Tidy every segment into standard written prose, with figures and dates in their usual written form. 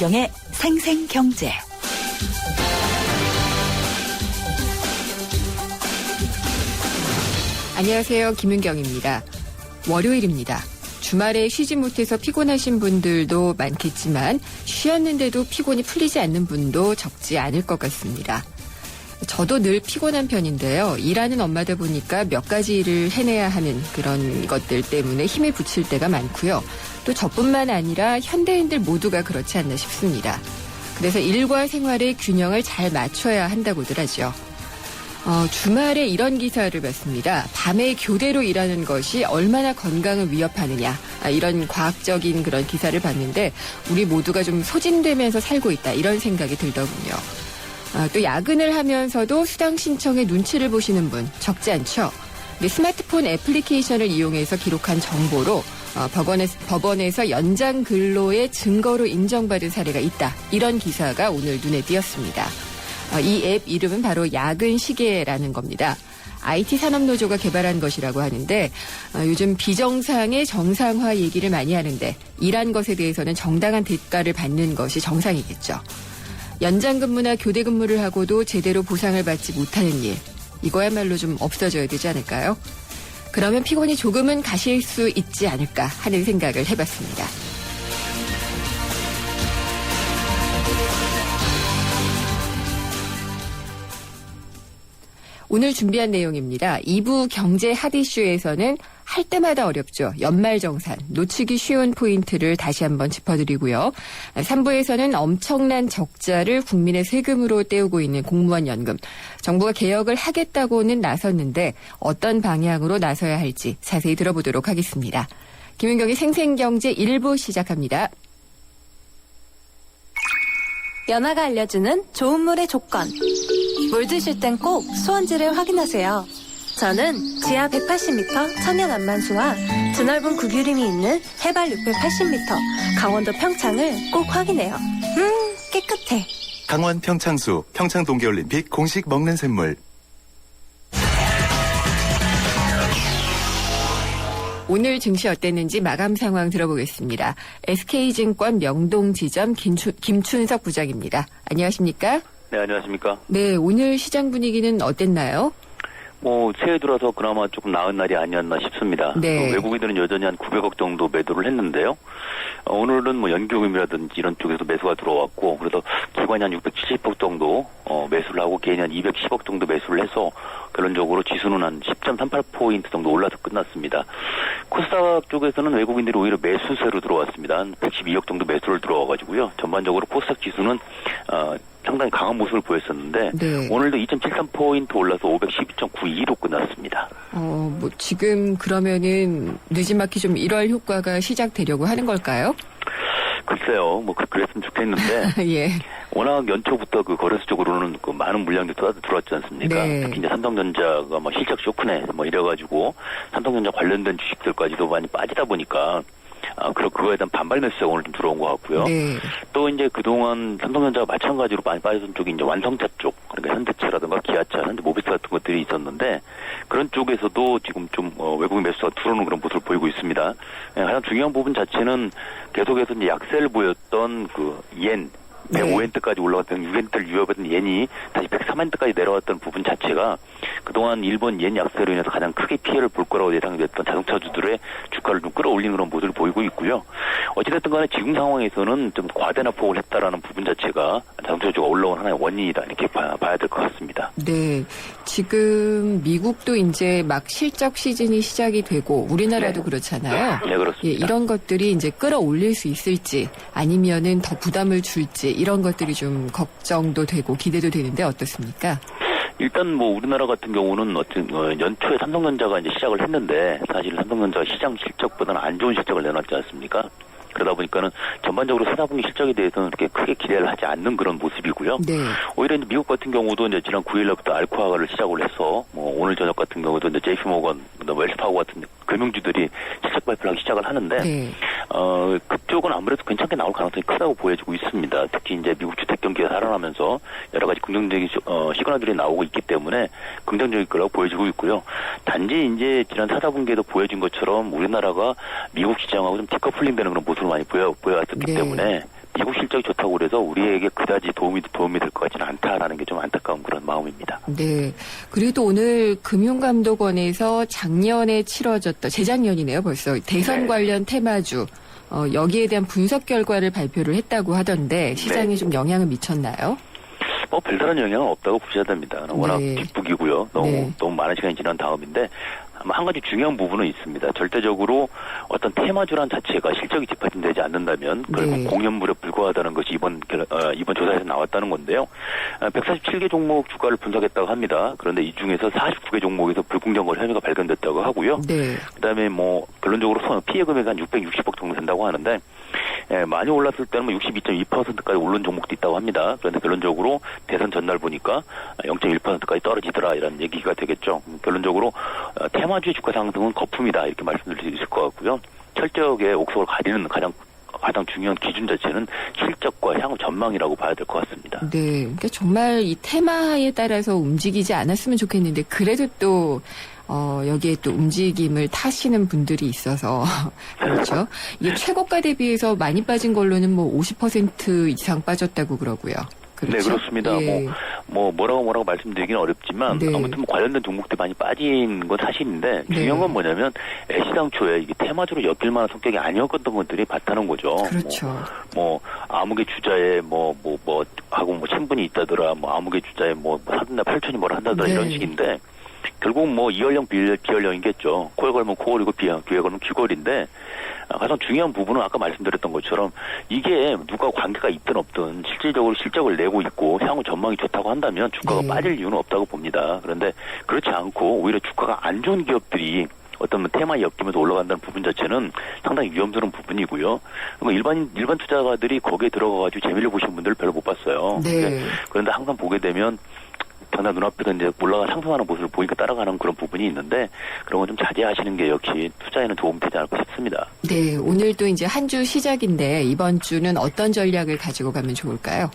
김윤경의 생생경제. 안녕하세요. 김윤경입니다. 월요일입니다. 주말에 쉬지 못해서 피곤하신 분들도 많겠지만 쉬었는데도 피곤이 풀리지 않는 분도 적지 않을 것 같습니다. 저도 늘 피곤한 편인데요. 일하는 엄마다 보니까 몇 가지 일을 해내야 하는 그런 것들 때문에 힘을 붙일 때가 많고요. 또 저뿐만 아니라 현대인들 모두가 그렇지 않나 싶습니다. 그래서 일과 생활의 균형을 잘 맞춰야 한다고들 하죠. 주말에 이런 기사를 봤습니다. 밤에 교대로 일하는 것이 얼마나 건강을 위협하느냐. 이런 과학적인 그런 기사를 봤는데 우리 모두가 좀 소진되면서 살고 있다. 이런 생각이 들더군요. 또 야근을 하면서도 수당 신청에 눈치를 보시는 분 적지 않죠. 근데 스마트폰 애플리케이션을 이용해서 기록한 정보로 법원에서 연장 근로의 증거로 인정받은 사례가 있다. 이런 기사가 오늘 눈에 띄었습니다. 이 앱 이름은 바로 야근 시계라는 겁니다. IT 산업노조가 개발한 것이라고 하는데 요즘 비정상의 정상화 얘기를 많이 하는데 일한 것에 대해서는 정당한 대가를 받는 것이 정상이겠죠. 연장 근무나 교대 근무를 하고도 제대로 보상을 받지 못하는 일, 이거야말로 좀 없어져야 되지 않을까요? 그러면 피곤이 조금은 가실 수 있지 않을까 하는 생각을 해봤습니다. 오늘 준비한 내용입니다. 2부 경제 핫이슈에서는 할 때마다 어렵죠. 연말정산, 놓치기 쉬운 포인트를 다시 한번 짚어드리고요. 3부에서는 엄청난 적자를 국민의 세금으로 떼우고 있는 공무원 연금. 정부가 개혁을 하겠다고는 나섰는데 어떤 방향으로 나서야 할지 자세히 들어보도록 하겠습니다. 김윤경의 생생경제 1부 시작합니다. 연아가 알려주는 좋은 물의 조건. 물 드실 땐 꼭 수원지를 확인하세요. 저는 지하 180m 천연 안만수와 드넓은 구규림이 있는 해발 680m 강원도 평창을 꼭 확인해요. 깨끗해. 강원 평창수, 평창 동계올림픽 공식 먹는 샘물. 오늘 증시 어땠는지 마감 상황 들어보겠습니다. SK증권 명동지점 김춘석 부장입니다. 안녕하십니까? 네, 안녕하십니까? 네, 오늘 시장 분위기는 어땠나요? 새해 들어서 그나마 조금 나은 날이 아니었나 싶습니다. 네. 외국인들은 여전히 한 900억 정도 매도를 했는데요. 오늘은 연기금이라든지 이런 쪽에서 매수가 들어왔고, 그래서 기관이 한 670억 정도 매수를 하고 개인이 한 210억 정도 매수를 해서 결론적으로 지수는 한 10.38포인트 정도 올라서 끝났습니다. 코스닥 쪽에서는 외국인들이 오히려 매수세로 들어왔습니다. 한 112억 정도 매수를 들어와가지고요. 전반적으로 코스닥 지수는 상당히 강한 모습을 보였었는데 네. 오늘도 2.73포인트 올라서 512.92로 끝났습니다. 지금 그러면은 늦지막히 좀 1월 효과가 시작되려고 하는 걸까요? 글쎄요, 그랬으면 좋겠는데. 예. 워낙 연초부터 그 거래소 쪽으로는 그 많은 물량들이 들어왔지 않습니까? 네. 특히 이제 삼성전자가 실적 쇼크네 이래가지고 삼성전자 관련된 주식들까지도 많이 빠지다 보니까 그거에 대한 반발 매수가 오늘 좀 들어온 것 같고요. 네. 또 이제 그동안 삼성전자가 마찬가지로 많이 빠졌던 쪽이 이제 완성차 쪽, 그러니까 현대차라든가 기아차, 현대모비스 같은 것들이 있었는데 그런 쪽에서도 지금 좀 외국인 매수가 들어오는 그런 모습을 보이고 있습니다. 가장 중요한 부분 자체는 계속해서 이제 약세를 보였던 그 옌. 105엔트까지 올라갔던 6엔트를 유협했던 옌이 다시 103엔트까지 내려왔던 부분 자체가 그동안 일본 옌 약세로 인해서 가장 크게 피해를 볼 거라고 예상됐던 자동차주들의 주가를 좀 끌어올리는 그런 모습을 보이고 있고요. 어찌됐든 간에 지금 상황에서는 좀 과대납폭을 했다라는 부분 자체가 자동차주가 올라온 하나의 원인이다 이렇게 봐야 될 것 같습니다. 네. 지금 미국도 이제 막 실적 시즌이 시작이 되고 우리나라도 그렇잖아요. 네, 그렇습니다. 예, 이런 것들이 이제 끌어올릴 수 있을지 아니면은 더 부담을 줄지 이런 것들이 좀 걱정도 되고 기대도 되는데 어떻습니까? 일단 우리나라 같은 경우는 연초에 삼성전자가 이제 시작을 했는데 사실 삼성전자가 시장 실적보다는 안 좋은 실적을 내놨지 않습니까? 그러다 보니까는 전반적으로 4분기 실적에 대해서는 그렇게 크게 기대를 하지 않는 그런 모습이고요. 네. 오히려 이제 미국 같은 경우도 이제 지난 9일날부터 알코아를 시작을 해서 오늘 저녁 같은 경우도 이제 JP모건, 웰스파고 같은 금융주들이 실적 발표를 하기 시작을 하는데 네. 그쪽은 아무래도 괜찮게 나올 가능성이 크다고 보여지고 있습니다. 특히 이제 미국 주택 경기가 살아나면서 여러 가지 긍정적인 시그널들이 나오고 있기 때문에 긍정적일 거라고 보여지고 있고요. 단지 이제 지난 4분기에도 보여진 것처럼 우리나라가 미국 시장하고 좀 디커플링되는 그런 모습을 많이 보여왔었기 네. 때문에 미국 실적이 좋다고 그래서 우리에게 그다지 도움이 될 것 같지는 않다라는 게 좀 안타까운 그런 마음입니다. 네. 그리고 오늘 금융감독원에서 작년에 치러졌던 재작년이네요. 벌써 대선 네. 관련 테마주 여기에 대한 분석 결과를 발표를 했다고 하던데 시장에 네. 좀 영향을 미쳤나요? 뭐 별다른 영향은 없다고 보셔야 됩니다. 워낙 네. 뒷북이고요. 너무 많은 시간이 지난 다음인데 아마 한 가지 중요한 부분은 있습니다. 절대적으로 어떤 테마주란 자체가 실적이 뒷받침되지 않는다면 결국 네. 공연물에 불과하다는 것이 이번 조사에서 나왔다는 건데요. 147개 종목 주가를 분석했다고 합니다. 그런데 이 중에서 49개 종목에서 불공정거래 혐의가 발견됐다고 하고요. 네. 그다음에 뭐 결론적으로 피해 금액이 한 660억 정도 된다고 하는데 많이 올랐을 때는 뭐 62.2%까지 오른 종목도 있다고 합니다. 그런데 결론적으로 대선 전날 보니까 0.1%까지 떨어지더라 이런 얘기가 되겠죠. 결론적으로 테마주의 주가 상승은 거품이다 이렇게 말씀드릴 수 있을 것 같고요. 철저하게 옥석을 가리는 가장 중요한 기준 자체는 실적과 향후 전망이라고 봐야 될 것 같습니다. 네. 그러니까 정말 이 테마에 따라서 움직이지 않았으면 좋겠는데 그래도 또 여기에 또 움직임을 타시는 분들이 있어서 그렇죠. 이게 최고가 대비해서 많이 빠진 걸로는 뭐 50% 이상 빠졌다고 그러고요. 그렇죠? 네, 그렇습니다. 예. 뭐라고 말씀드리기는 어렵지만 네. 아무튼 관련된 종목들이 많이 빠진 건 사실인데 중요한 건 뭐냐면 애시당초에 이게 테마주로 엮일 만한 성격이 아니었던 것들이 바타는 거죠. 그렇죠. 아무개 주자에 하고 친분이 있다더라, 아무개 주자에 사든다 8천이 뭐라 한다더라 네. 이런 식인데 결국 이월령 비월령이겠죠. 코에 걸면 코걸이고 귀에 걸면 귀걸인데 가장 중요한 부분은 아까 말씀드렸던 것처럼 이게 누가 관계가 있든 없든 실질적으로 실적을 내고 있고 향후 전망이 좋다고 한다면 주가가 네. 빠질 빠질 이유는 없다고 봅니다. 그런데 그렇지 않고 오히려 주가가 안 좋은 기업들이 어떤 테마에 엮이면서 올라간다는 부분 자체는 상당히 위험스러운 부분이고요. 일반 투자가들이 거기에 들어가가지고 재미를 보신 분들을 별로 못 봤어요. 네. 그런데 항상 보게 되면 당장 눈앞에서 이제 상승하는 모습을 보니까 따라가는 그런 부분이 있는데 그런 건 좀 자제하시는 게 역시 투자에는 도움이 되지 않을까 싶습니다. 네. 오늘도 이제 한 주 시작인데 이번 주는 어떤 전략을 가지고 가면 좋을까요?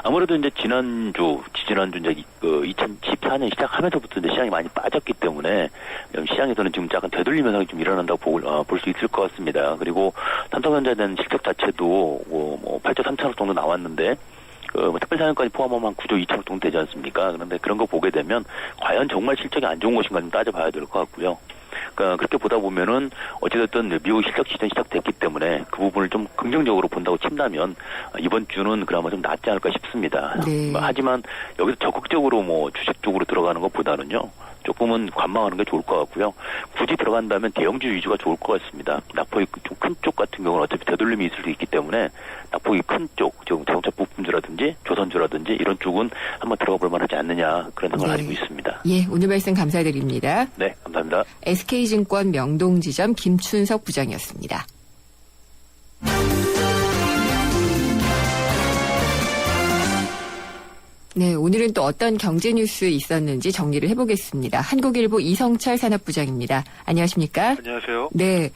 아무래도 이제 지지난주 이제 2014년 시작하면서부터 이제 시장이 많이 빠졌기 때문에 시장에서는 지금 약간 되돌림 현상이 좀 일어난다고 볼 수 있을 것 같습니다. 그리고 삼성전자에 대한 실적 자체도 8조 3천억 정도 나왔는데 특별사연까지 포함하면 한 9조 2천억 정도 되지 않습니까? 그런데 그런 거 보게 되면 과연 정말 실적이 안 좋은 것인가 좀 따져봐야 될 것 같고요. 그러니까 그렇게 보다 보면은 어찌됐든 미국 실적 시즌 시작됐기 때문에 그 부분을 좀 긍정적으로 본다고 친다면 이번 주는 그나마 좀 낫지 않을까 싶습니다. 네. 하지만 여기서 적극적으로 주식 쪽으로 들어가는 것보다는요. 조금은 관망하는 게 좋을 것 같고요. 굳이 들어간다면 대형주 위주가 좋을 것 같습니다. 낙폭이 좀 큰 쪽 같은 경우는 어차피 되돌림이 있을 수 있기 때문에 낙폭이 큰 쪽, 지금 자동차 부품주라든지 조선주라든지 이런 쪽은 한번 들어가 볼 만하지 않느냐 그런 생각을 가지고 있습니다. 예, 오늘 말씀 감사드립니다. 네, 감사합니다. SK증권 명동지점 김춘석 부장이었습니다. 네, 오늘은 또 어떤 경제 뉴스 있었는지 정리를 해보겠습니다. 한국일보 이성철 산업부장입니다. 안녕하십니까? 안녕하세요. 네,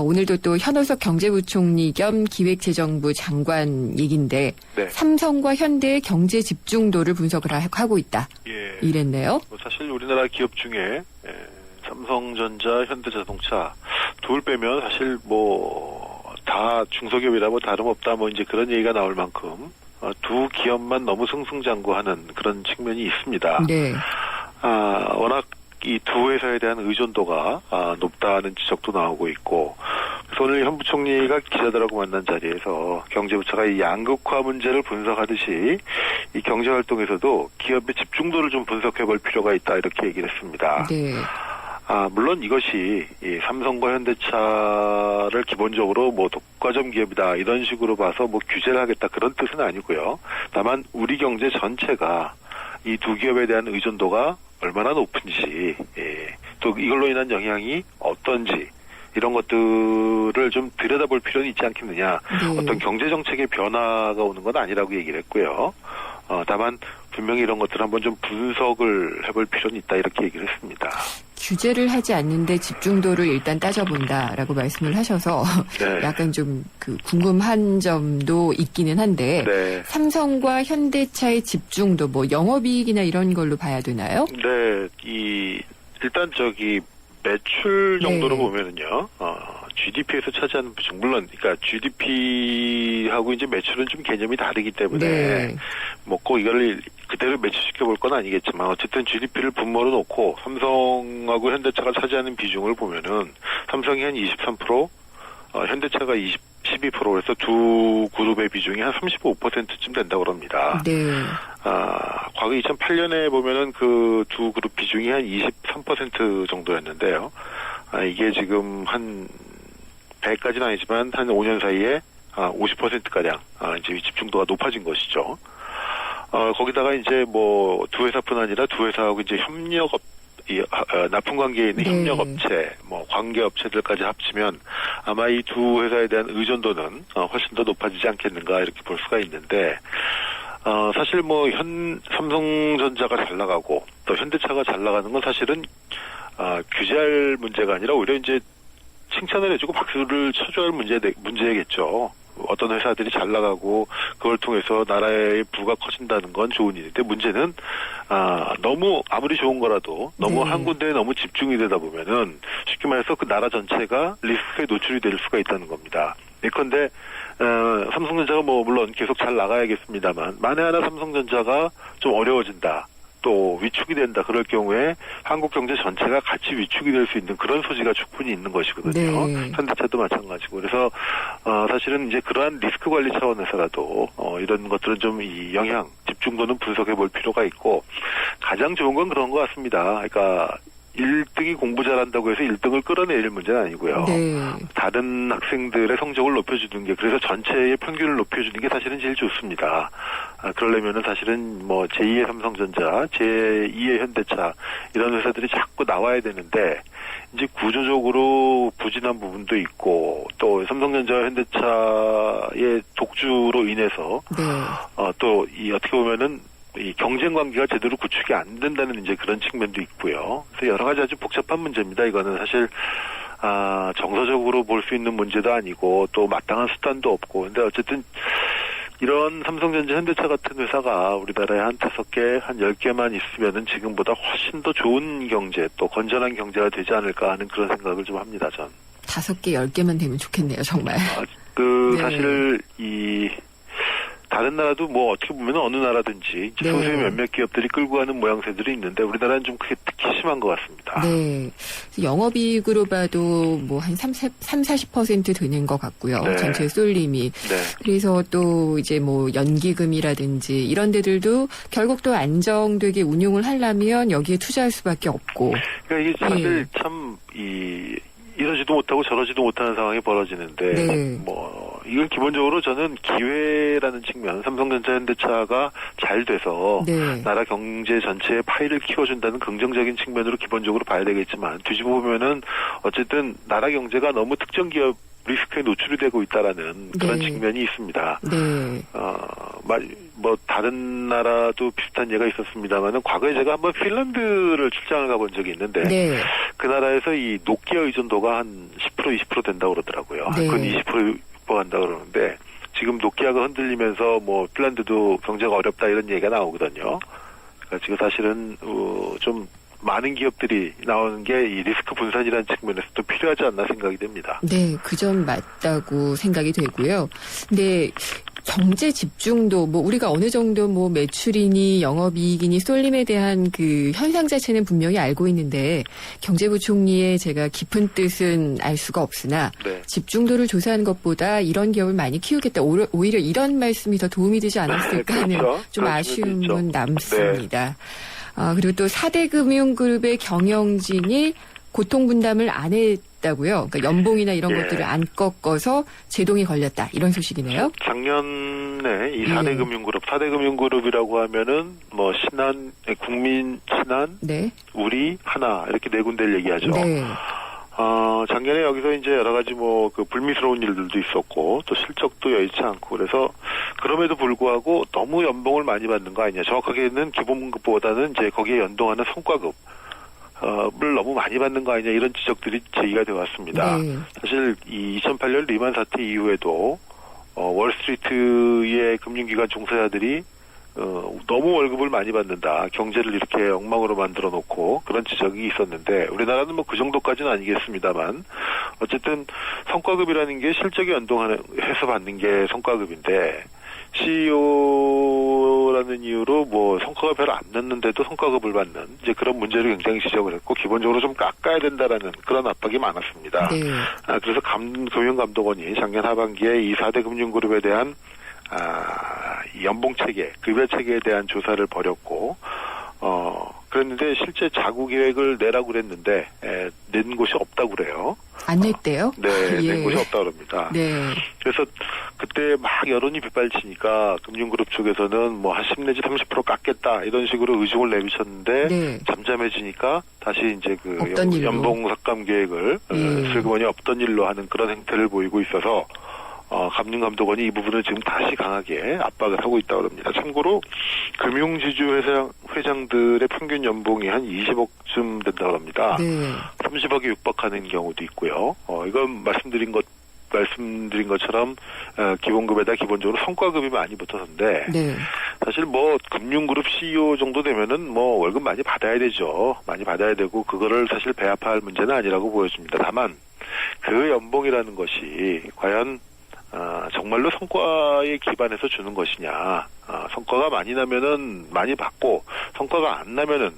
오늘도 또 현호석 경제부총리 겸 기획재정부 장관 얘기인데 네. 삼성과 현대의 경제 집중도를 분석을 하고 있다. 예. 이랬네요. 사실 우리나라 기업 중에 삼성전자, 현대자동차 둘 빼면 사실 다 중소기업이라 다름없다 이제 그런 얘기가 나올 만큼 두 기업만 너무 승승장구하는 그런 측면이 있습니다. 네. 워낙 이 두 회사에 대한 의존도가 높다는 지적도 나오고 있고, 그래서 오늘 현 부총리가 기자들하고 만난 자리에서 경제부처가 이 양극화 문제를 분석하듯이 이 경제활동에서도 기업의 집중도를 좀 분석해볼 필요가 있다 이렇게 얘기를 했습니다. 네. 물론 이것이 이 삼성과 현대차를 기본적으로 독과점 기업이다 이런 식으로 봐서 규제를 하겠다 그런 뜻은 아니고요. 다만 우리 경제 전체가 이 두 기업에 대한 의존도가 얼마나 높은지, 또 이걸로 인한 영향이 어떤지 이런 것들을 좀 들여다볼 필요는 있지 않겠느냐. 네. 어떤 경제 정책의 변화가 오는 건 아니라고 얘기를 했고요. 다만 분명히 이런 것들을 한번 좀 분석을 해볼 필요는 있다 이렇게 얘기를 했습니다. 규제를 하지 않는데 집중도를 일단 따져본다라고 말씀을 하셔서 네. 약간 좀 궁금한 점도 있기는 한데 네. 삼성과 현대차의 집중도 영업이익이나 이런 걸로 봐야 되나요? 네, 일단 매출 정도로 네. 보면은요, GDP에서 차지하는 비중, 물론, 그러니까 GDP하고 이제 매출은 좀 개념이 다르기 때문에, 네. 뭐 꼭 이걸 그대로 매출시켜 볼 건 아니겠지만, 어쨌든 GDP를 분모로 놓고 삼성하고 현대차가 차지하는 비중을 보면은, 삼성이 한 23%, 현대차가 12%에서 두 그룹의 비중이 한 35%쯤 된다고 합니다. 네. 과거 2008년에 보면은 그 두 그룹 비중이 한 23% 정도였는데요. 이게 지금 한 100까지는 아니지만 한 5년 사이에 50%가량 이제 집중도가 높아진 것이죠. 거기다가 이제 뭐 두 회사뿐 아니라 두 회사하고 이제 납품 관계에 있는 네. 협력업체, 뭐 관계업체들까지 합치면 아마 이 두 회사에 대한 의존도는 훨씬 더 높아지지 않겠는가 이렇게 볼 수가 있는데, 사실 뭐 삼성전자가 잘 나가고 또 현대차가 잘 나가는 건 사실은 규제할 문제가 아니라 오히려 이제 칭찬을 해주고 박수를 쳐줘야 할 문제겠죠. 어떤 회사들이 잘 나가고 그걸 통해서 나라의 부가 커진다는 건 좋은 일인데, 문제는 너무 아무리 좋은 거라도 너무 네. 한 군데에 너무 집중이 되다 보면은 쉽게 말해서 그 나라 전체가 리스크에 노출이 될 수가 있다는 겁니다. 예컨대 삼성전자가 뭐 물론 계속 잘 나가야겠습니다만, 만에 하나 삼성전자가 좀 어려워진다, 또 위축이 된다, 그럴 경우에 한국 경제 전체가 같이 위축이 될 수 있는 그런 소지가 충분히 있는 것이거든요. 네. 현대차도 마찬가지고. 그래서 사실은 이제 그러한 리스크 관리 차원에서라도 이런 것들은 좀 이 영향, 집중도는 분석해 볼 필요가 있고, 가장 좋은 건 그런 것 같습니다. 그러니까 1등이 공부 잘한다고 해서 1등을 끌어내릴 문제는 아니고요. 네. 다른 학생들의 성적을 높여주는 게, 그래서 전체의 평균을 높여주는 게 사실은 제일 좋습니다. 그러려면은 사실은 뭐 제2의 삼성전자, 제2의 현대차 이런 회사들이 자꾸 나와야 되는데, 이제 구조적으로 부진한 부분도 있고, 또 삼성전자와 현대차의 독주로 인해서 네. 또 이 어떻게 보면은 이 경쟁 관계가 제대로 구축이 안 된다는 이제 그런 측면도 있고요. 그래서 여러 가지 아주 복잡한 문제입니다. 이거는 사실 정서적으로 볼 수 있는 문제도 아니고 또 마땅한 수단도 없고. 근데 어쨌든 이런 삼성전자, 현대차 같은 회사가 우리나라에 한 5개, 한 10개만 있으면은 지금보다 훨씬 더 좋은 경제, 또 건전한 경제가 되지 않을까 하는 그런 생각을 좀 합니다, 전. 5개, 10개만 되면 좋겠네요, 정말. 네. 네. 사실 다른 나라도 뭐 어떻게 보면 어느 나라든지 네. 소수의 몇몇 기업들이 끌고 가는 모양새들이 있는데, 우리나라는 좀 그게 특히 심한 것 같습니다. 네. 영업이익으로 봐도 뭐 한 40% 되는 것 같고요. 네. 전체 쏠림이. 네. 그래서 또 이제 뭐 연기금이라든지 이런 데들도 결국 또 안정되게 운용을 하려면 여기에 투자할 수밖에 없고. 그러니까 이게 사실 참 이러지도 못하고 저러지도 못하는 상황이 벌어지는데, 네. 뭐 이건 기본적으로 저는 기회라는 측면, 삼성전자, 현대차가 잘 돼서 네. 나라 경제 전체의 파이를 키워준다는 긍정적인 측면으로 기본적으로 봐야 되겠지만, 뒤집어 보면은 어쨌든 나라 경제가 너무 특정 기업 리스크에 노출이 되고 있다라는 그런 네. 측면이 있습니다. 네. 뭐 다른 나라도 비슷한 예가 있었습니다만은, 과거에 제가 한번 핀란드를 출장을 가본 적이 있는데, 네. 그 나라에서 이 노키아 의존도가 한 10% 20% 된다고 그러더라고요. 네. 그건 20% 육박한다고 그러는데, 지금 노키아가 흔들리면서 뭐 핀란드도 경제가 어렵다 이런 얘기가 나오거든요. 그러니까 지금 사실은 좀 많은 기업들이 나오는 게 이 리스크 분산이라는 측면에서도 필요하지 않나 생각이 됩니다. 네, 그 점 맞다고 생각이 되고요. 근데 경제 집중도 뭐 우리가 어느 정도 뭐 매출이니 영업이익이니 쏠림에 대한 그 현상 자체는 분명히 알고 있는데, 경제부총리의 제가 깊은 뜻은 알 수가 없으나 네. 집중도를 조사하는 것보다 이런 기업을 많이 키우겠다, 오히려 이런 말씀이 더 도움이 되지 않았을까 하는 그렇죠. 좀 그런 아쉬움은 측면도 있죠. 남습니다. 그리고 또 4대 금융그룹의 경영진이 고통분담을 안 했다고요. 그러니까 연봉이나 이런 예. 것들을 안 꺾어서 제동이 걸렸다, 이런 소식이네요. 작년에 이 4대 금융그룹, 4대 금융그룹이라고 하면은 뭐 신한, 국민, 신한, 네. 우리, 하나 이렇게 네 군데를 얘기하죠. 네. 작년에 여기서 이제 여러 가지 뭐 그 불미스러운 일들도 있었고, 또 실적도 여의치 않고, 그래서 그럼에도 불구하고 너무 연봉을 많이 받는 거 아니냐. 정확하게는 기본급보다는 이제 거기에 연동하는 성과급 을 너무 많이 받는 거 아니냐, 이런 지적들이 제기가 되어 왔습니다. 네. 사실 이 2008년 리만 사태 이후에도 월스트리트의 금융기관 종사자들이 너무 월급을 많이 받는다. 경제를 이렇게 엉망으로 만들어 놓고 그런 지적이 있었는데 우리나라는 뭐 그 정도까지는 아니겠습니다만 어쨌든 성과급이라는 게 실적에 연동해서 받는 게 성과급인데 CEO라는 이유로 뭐 성과가 별로 안 났는데도 성과급을 받는 이제 그런 문제를 굉장히 지적을 했고 기본적으로 좀 깎아야 된다라는 그런 압박이 많았습니다. 네. 그래서 금융감독원이 작년 하반기에 이 4대 금융그룹에 대한 연봉 체계, 급여 체계에 대한 조사를 벌였고, 그랬는데 실제 자구 계획을 내라고 그랬는데, 낸 곳이 없다고 그래요. 안 냈대요? 네, 예. 낸 곳이 없다고 그럽니다. 네. 그래서 그때 막 여론이 빗발치니까 금융그룹 쪽에서는 뭐 한 10 내지 30% 깎겠다 이런 식으로 의중을 내비쳤는데, 네. 잠잠해지니까 다시 이제 그 없던 일로. 연봉 삭감 계획을 슬그머니 없던 일로 하는 그런 행태를 보이고 있어서, 금융감독원이 이 부분을 지금 다시 강하게 압박을 하고 있다고 합니다. 참고로 금융지주 회장들의 평균 연봉이 한 20억쯤 된다고 합니다. 네. 30억에 육박하는 경우도 있고요. 이건 말씀드린 것처럼 기본급에다 기본적으로 성과급이 많이 붙어서인데 네. 사실 뭐 금융그룹 CEO 정도 되면은 뭐 월급 많이 받아야 되죠. 많이 받아야 되고 그거를 사실 배합할 문제는 아니라고 보여집니다. 다만 그 연봉이라는 것이 과연 정말로 성과에 기반해서 주는 것이냐. 성과가 많이 나면은 많이 받고, 성과가 안 나면은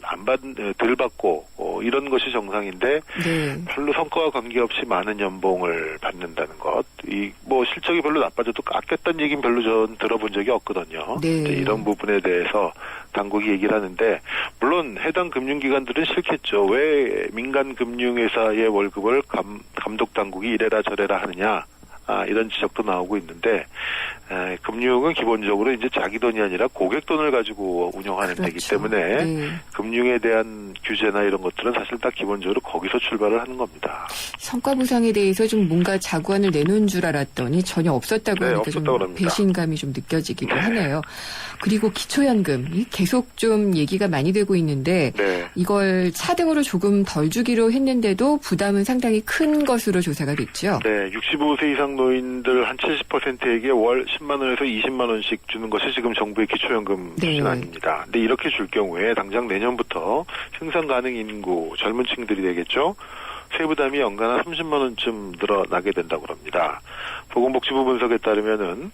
덜 받고, 이런 것이 정상인데, 네. 별로 성과와 관계없이 많은 연봉을 받는다는 것. 뭐 실적이 별로 나빠져도 깎였다는 얘기는 별로 전 들어본 적이 없거든요. 네. 이런 부분에 대해서 당국이 얘기를 하는데, 물론 해당 금융기관들은 싫겠죠. 왜 민간 금융회사의 월급을 감독 당국이 이래라 저래라 하느냐. 이런 지적도 나오고 있는데 금융은 기본적으로 이제 자기 돈이 아니라 고객 돈을 가지고 운영하는 데이기 그렇죠. 때문에 네. 금융에 대한 규제나 이런 것들은 사실 다 기본적으로 거기서 출발을 하는 겁니다. 성과 보상에 대해서 좀 뭔가 자구안을 내놓은 줄 알았더니 전혀 없었다고 네, 하니까 좀 없었다고 합니다. 배신감이 좀 느껴지기도 하네요. 그리고 기초연금 이 계속 좀 얘기가 많이 되고 있는데 네. 이걸 차등으로 조금 덜 주기로 했는데도 부담은 상당히 큰 것으로 조사가 됐죠. 네, 65세 이상 노인들 한 70%에게 월 10만 원에서 20만 원씩 주는 것이 지금 정부의 기초연금 네. 수준입니다. 근데 이렇게 줄 경우에 당장 내년부터 생산 가능 인구 젊은 층들이 되겠죠. 세부담이 연간 한 30만 원쯤 늘어나게 된다고 합니다. 보건복지부 분석에 따르면은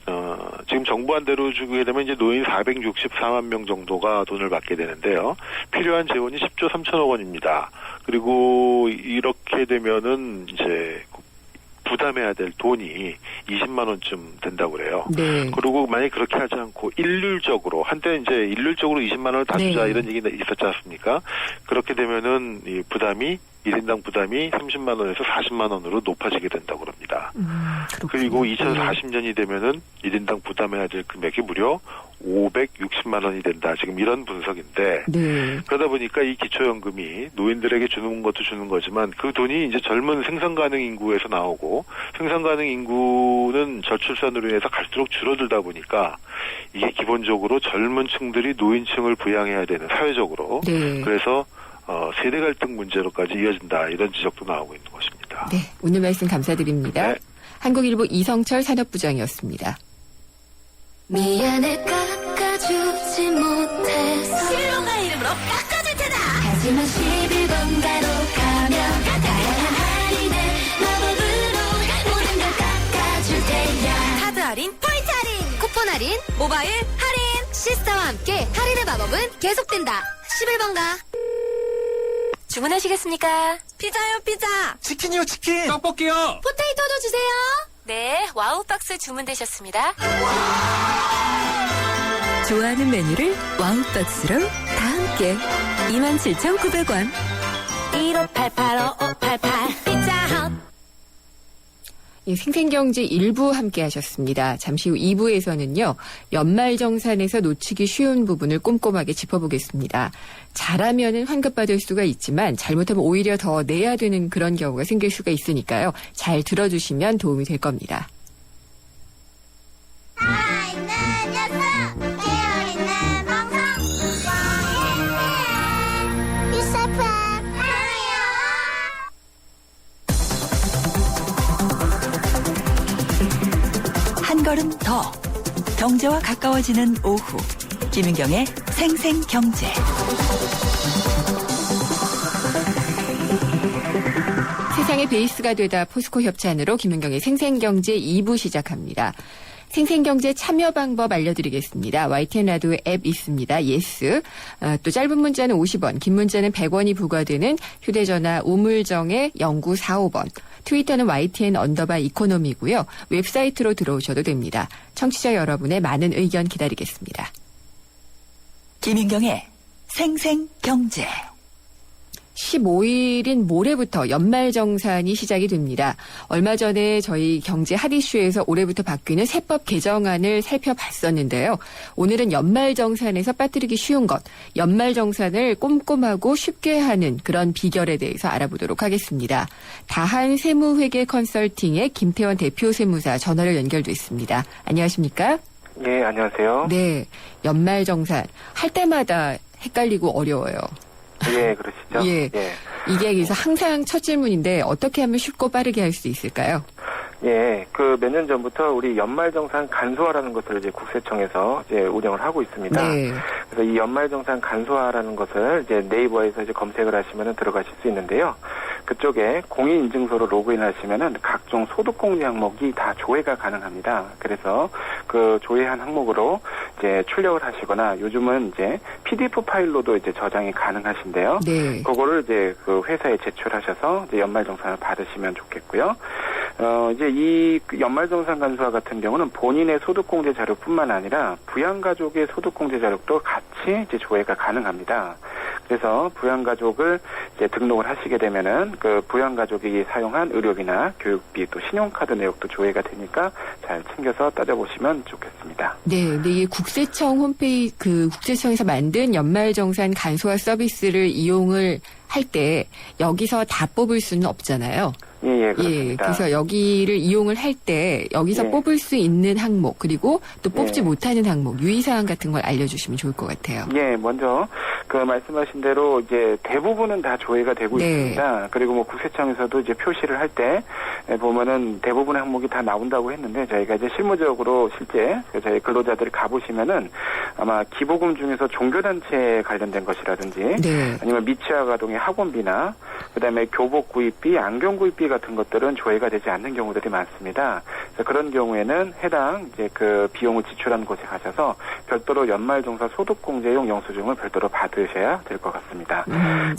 지금 정부안대로 주게 되면 이제 노인 464만 명 정도가 돈을 받게 되는데요. 필요한 재원이 10조 3천억 원입니다. 그리고 이렇게 되면은 이제 부담해야 될 돈이 20만 원쯤 된다고 그래요. 네. 그리고 만약 그렇게 하지 않고 일률적으로 한때 이제 일률적으로 20만 원을 다 주자 네. 이런 얘기가 있었지 않습니까? 그렇게 되면은 이 부담이 1인당 부담이 30만 원에서 40만 원으로 높아지게 된다고 합니다. 그렇군요. 그리고 2040년이 되면은 1인당 부담해야 될 금액이 무려 560만 원이 된다. 지금 이런 분석인데 네. 그러다 보니까 이 기초연금이 노인들에게 주는 것도 주는 거지만 그 돈이 이제 젊은 생산 가능 인구에서 나오고 생산 가능 인구는 저출산으로 인해서 갈수록 줄어들다 보니까 이게 기본적으로 젊은 층들이 노인층을 부양해야 되는 사회적으로 네. 그래서 세대 갈등 문제로까지 이어진다 이런 지적도 나오고 있는 것입니다. 네. 오늘 말씀 감사드립니다. 네. 한국일보 이성철 산업부장이었습니다. 미안해 깎아주지 못해서 실로가 이름으로 깎아줄 테다. 하지만 11번가로 가면 다양한 할인을 마법으로 모든 걸 깎아줄 테야. 카드 할인, 포인트 할인, 쿠폰 할인, 모바일 할인. 시스타와 함께 할인의 마법은 계속된다. 11번가. 주문하시겠습니까? 피자요, 피자. 치킨이요, 치킨. 떡볶이요. 포테이토도 주세요. 네, 와우 박스 주문되셨습니다. 좋아하는 메뉴를 와우박스로 다 함께 27,900원. 15885588 피자헛. 예, 생생경제 1부 함께 하셨습니다. 잠시 후 2부에서는요. 연말정산에서 놓치기 쉬운 부분을 꼼꼼하게 짚어보겠습니다. 잘하면은 환급받을 수가 있지만 잘못하면 오히려 더 내야 되는 그런 경우가 생길 수가 있으니까요. 잘 들어주시면 도움이 될 겁니다. 살아있는 녀석 깨어있는 방송 유사파 하나요. 한 걸음 더 경제와 가까워지는 오후 김은경의 생생경제. 세상의 베이스가 되다 포스코 협찬으로 김은경의 생생경제 2부 시작합니다. 생생경제 참여 방법 알려드리겠습니다. YTN 라디오 앱 있습니다. 예스. 또 짧은 문자는 50원, 긴 문자는 100원이 부과되는 휴대전화 우물정의 0945번. 트위터는 YTN_이코노미고요. 웹사이트로 들어오셔도 됩니다. 청취자 여러분의 많은 의견 기다리겠습니다. 김은경의 생생경제. 15일인 모레부터 연말정산이 시작이 됩니다. 얼마 전에 저희 경제 핫이슈에서 올해부터 바뀌는 세법 개정안을 살펴봤었는데요. 오늘은 연말정산에서 빠뜨리기 쉬운 것, 연말정산을 꼼꼼하고 쉽게 하는 그런 비결에 대해서 알아보도록 하겠습니다. 다한 세무회계 컨설팅의 김태원 대표 세무사 전화로 연결돼 있습니다. 안녕하십니까? 예, 안녕하세요. 네, 연말정산 할 때마다 헷갈리고 어려워요. 예, 그러시죠. 예. 이게 그래서 항상 첫 질문인데 어떻게 하면 쉽고 빠르게 할 수 있을까요? 예, 그 몇 년 전부터 우리 연말정산 간소화라는 것을 이제 국세청에서 이제 운영을 하고 있습니다. 네. 그래서 이 연말정산 간소화라는 것을 이제 네이버에서 이제 검색을 하시면은 들어가실 수 있는데요. 그쪽에 공인인증서로 로그인하시면은 각종 소득공제 항목이 다 조회가 가능합니다. 그래서 그 조회한 항목으로 이제 출력을 하시거나 요즘은 이제 PDF 파일로도 이제 저장이 가능하신데요. 네. 그거를 이제 그 회사에 제출하셔서 이제 연말정산을 받으시면 좋겠고요. 이제 이 연말정산 간소화 같은 경우는 본인의 소득공제 자료뿐만 아니라 부양가족의 소득공제 자료도 같이 이제 조회가 가능합니다. 그래서 부양가족을 이제 등록을 하시게 되면은 그 부양가족이 사용한 의료비나 교육비 또 신용카드 내역도 조회가 되니까 잘 챙겨서 따져보시면 좋겠습니다. 네, 근데 이 국세청 홈페이지, 국세청에서 만든 연말정산 간소화 서비스를 이용을 할 때 여기서 다 뽑을 수는 없잖아요. 예, 그렇습니다. 예, 그래서 여기를 이용을 할 때 여기서 뽑을 수 있는 항목 그리고 또 뽑지 못하는 항목 유의사항 같은 걸 알려주시면 좋을 것 같아요. 예, 먼저 그 말씀하신 대로 이제 대부분은 다 조회가 되고 있습니다. 그리고 뭐 국세청에서도 이제 표시를 할 때 보면은 대부분의 항목이 다 나온다고 했는데 저희가 이제 실무적으로 실제 저희 근로자들 가보시면은 아마 기부금 중에서 종교단체에 관련된 것이라든지 아니면 미취학 아동의 학원비나 그다음에 교복 구입비, 안경 구입비 같은 것들은 조회가 되지 않는 경우들이 많습니다. 그래서 그런 경우에는 해당 이제 그 비용을 지출한 곳에 가셔서 별도로 연말정산 소득공제용 영수증을 별도로 받으셔야 될 것 같습니다.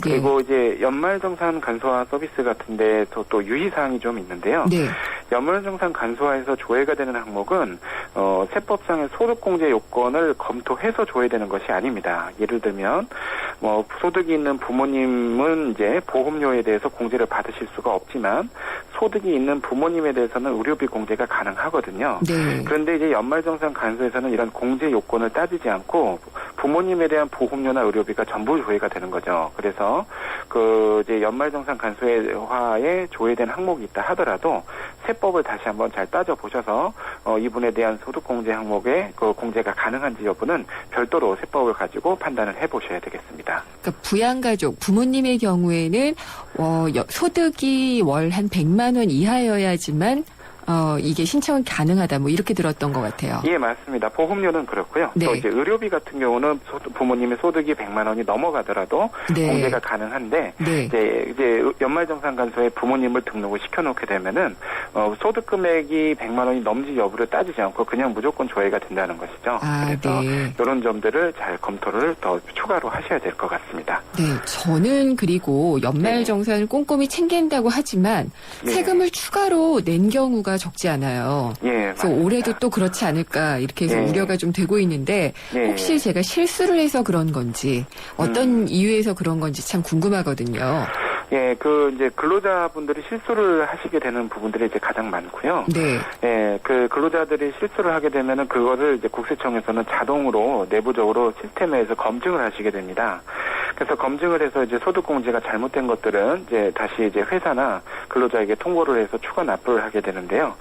그리고 이제 연말정산 간소화 서비스 같은데 또 유의사항이 좀 있는데요. 연말정산 간소화에서 조회가 되는 항목은 세법상의 소득공제 요건을 검토해서 조회되는 것이 아닙니다. 예를 들면 뭐 소득이 있는 부모님은 이제 보험료에 대해서 공제를 받으실 수가 없지만 소득이 있는 부모님에 대해서는 의료비 공제가 가능하거든요. 그런데 이제 연말정산 간소에서는 이런 공제 요건을 따지지 않고 부모님에 대한 보험료나 의료비가 전부 조회가 되는 거죠. 그래서 그 이제 연말정산 간소화에 조회된 항목이 있다 하더라도 세법을 다시 한번 잘 따져보셔서 이분에 대한 소득공제 항목에 그 공제가 가능한지 여부는 별도로 세법을 가지고 판단을 해보셔야 되겠습니다. 그러니까 부양가족, 부모님의 경우에는 소득이 월 한 100만 원 이하여야지만 이게 신청은 가능하다 뭐 이렇게 들었던 것 같아요. 예, 맞습니다. 보험료는 그렇고요. 또 이제 의료비 같은 경우는 부모님의 소득이 100만 원이 넘어가더라도 공제가 가능한데 이제 연말정산 간소에 부모님을 등록을 시켜놓게 되면은 소득 금액이 100만 원이 넘지 여부를 따지지 않고 그냥 무조건 조회가 된다는 것이죠. 그래서 이런 점들을 잘 검토를 더 추가로 하셔야 될 것 같습니다. 네, 저는 그리고 연말정산을 꼼꼼히 챙긴다고 하지만 세금을 추가로 낸 경우가 적지 않아요. 그래서 올해도 또 그렇지 않을까 이렇게 해서 우려가 좀 되고 있는데 혹시 제가 실수를 해서 그런 건지 어떤 이유에서 그런 건지 참 궁금하거든요. 예, 그 이제 근로자분들이 실수를 하시게 되는 부분들이 이제 가장 많고요. 예, 그 근로자들이 실수를 하게 되면은 그거를 이제 국세청에서는 자동으로 내부적으로 시스템에서 검증을 하시게 됩니다. 그래서 검증을 해서 이제 소득공제가 잘못된 것들은 이제 다시 이제 회사나 근로자에게 통보를 해서 추가 납부를 하게 되는데요.